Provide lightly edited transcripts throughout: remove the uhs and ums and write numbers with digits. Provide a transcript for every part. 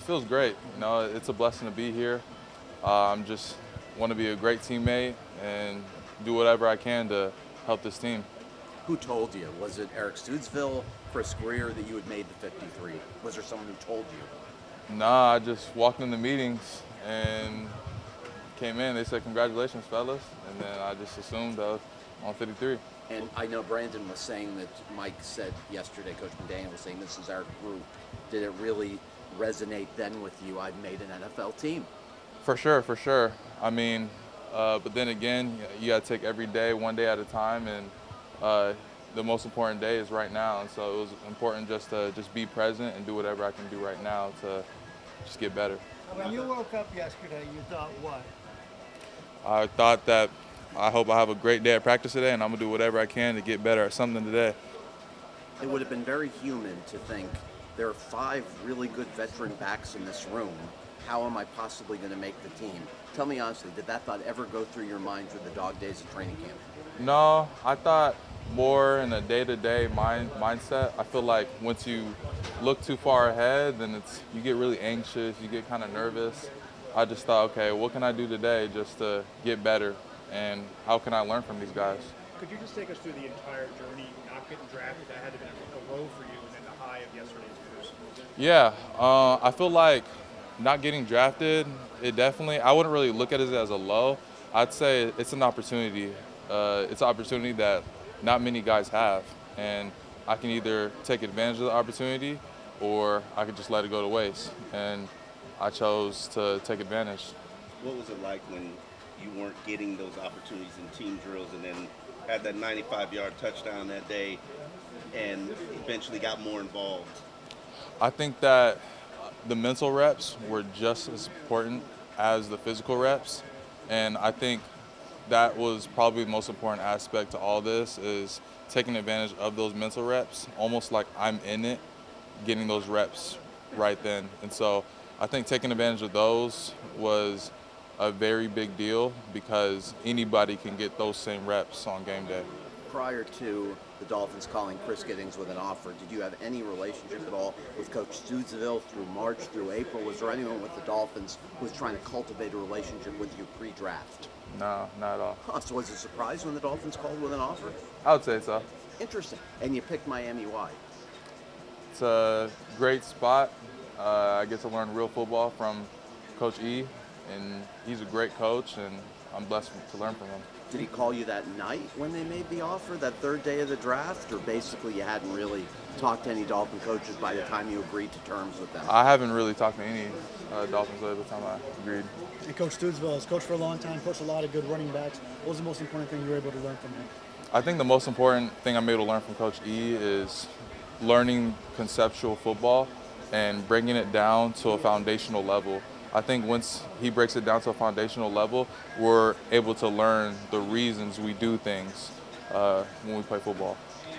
feels great. It's a blessing to be here. I'm just want to be a great teammate and do whatever I can to help this team. Who told you? Was it Eric Stoodsville, Chris Greer that you had made the 53? Was there someone who told you? Nah, I just walked in the meetings and came in. They said, "Congratulations, fellas," and then I just assumed I was on 53. And I know Brandon was saying that Mike said yesterday, Coach McDaniel was saying, this is our group. Did it really resonate then with you? I've made an NFL team. For sure, for sure. I mean, but then again, you got to take every day, one day at a time, and the most important day is right now. And so it was important just to be present and do whatever I can do right now to just get better. When you woke up yesterday, you thought what? I thought that I hope I have a great day at practice today, and I'm gonna do whatever I can to get better at something today. It would have been very human to think there are 5 really good veteran backs in this room. How am I possibly going to make the team? Tell me honestly, did that thought ever go through your mind through the dog days of training camp? No, I thought more in a day-to-day mindset. I feel like once you look too far ahead, then you get really anxious, you get kind of nervous. I just thought, okay, what can I do today just to get better, and how can I learn from these guys? Could you just take us through the entire journey, not getting drafted? That had to be a low for you, and then the high of yesterday's news. Yeah, I feel like not getting drafted, I wouldn't really look at it as a low. I'd say it's an opportunity. It's an opportunity that not many guys have. And I can either take advantage of the opportunity or I could just let it go to waste. And I chose to take advantage. What was it like when you weren't getting those opportunities in team drills and then had that 95-yard touchdown that day and eventually got more involved? I think that the mental reps were just as important as the physical reps. And I think that was probably the most important aspect to all this is taking advantage of those mental reps, almost like I'm in it, getting those reps right then. And so I think taking advantage of those was a very big deal because anybody can get those same reps on game day. Prior to the Dolphins calling Chris Giddings with an offer, did you have any relationship at all with Coach Stoodsville through March, through April? Was there anyone with the Dolphins who was trying to cultivate a relationship with you pre-draft? No, not at all. Huh, so was it a surprise when the Dolphins called with an offer? I would say so. Interesting. And you picked Miami. Why? It's a great spot. I get to learn real football from Coach E, and he's a great coach, and I'm blessed to learn from him. Did he call you that night when they made the offer, that third day of the draft, or basically you hadn't really talked to any Dolphin coaches by the time you agreed to terms with them? I haven't really talked to any Dolphins by the time I agreed. And Coach Stoodsville has coached for a long time, coached a lot of good running backs. What was the most important thing you were able to learn from him? I think the most important thing I'm able to learn from Coach E is learning conceptual football and bringing it down to a foundational level. I think once he breaks it down to a foundational level, we're able to learn the reasons we do things when we play football.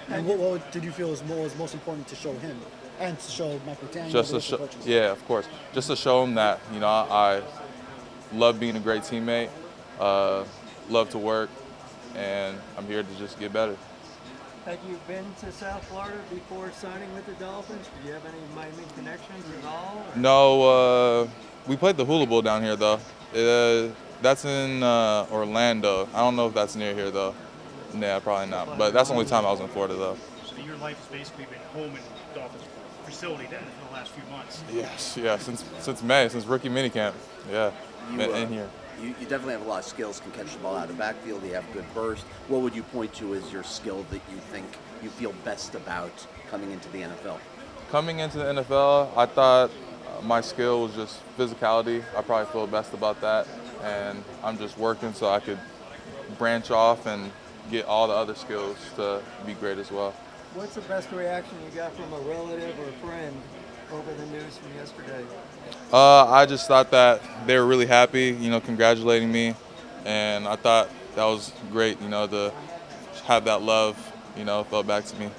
And what did you feel was most important to show him and to show Mike McDaniel? Just to show, yeah, of course. Just to show him that I love being a great teammate, love to work, and I'm here to just get better. Had you been to South Florida before signing with the Dolphins? Did you have any Miami connections at all? Or? No, we played the Hula Bowl down here though. That's in Orlando. I don't know if that's near here though. Yeah, probably not. But that's the only time I was in Florida though. So your life has basically been home in Dolphins facility then for the last few months. Yes, yeah, since May, since rookie minicamp. Yeah, been in here. You definitely have a lot of skills, can catch the ball out of the backfield, you have good burst. What would you point to as your skill that you think you feel best about coming into the NFL? Coming into the NFL, I thought my skill was just physicality. I probably feel best about that. And I'm just working so I could branch off and get all the other skills to be great as well. What's the best reaction you got from a relative or a friend over the news from yesterday? I just thought that they were really happy, congratulating me. And I thought that was great, to have that love, felt back to me.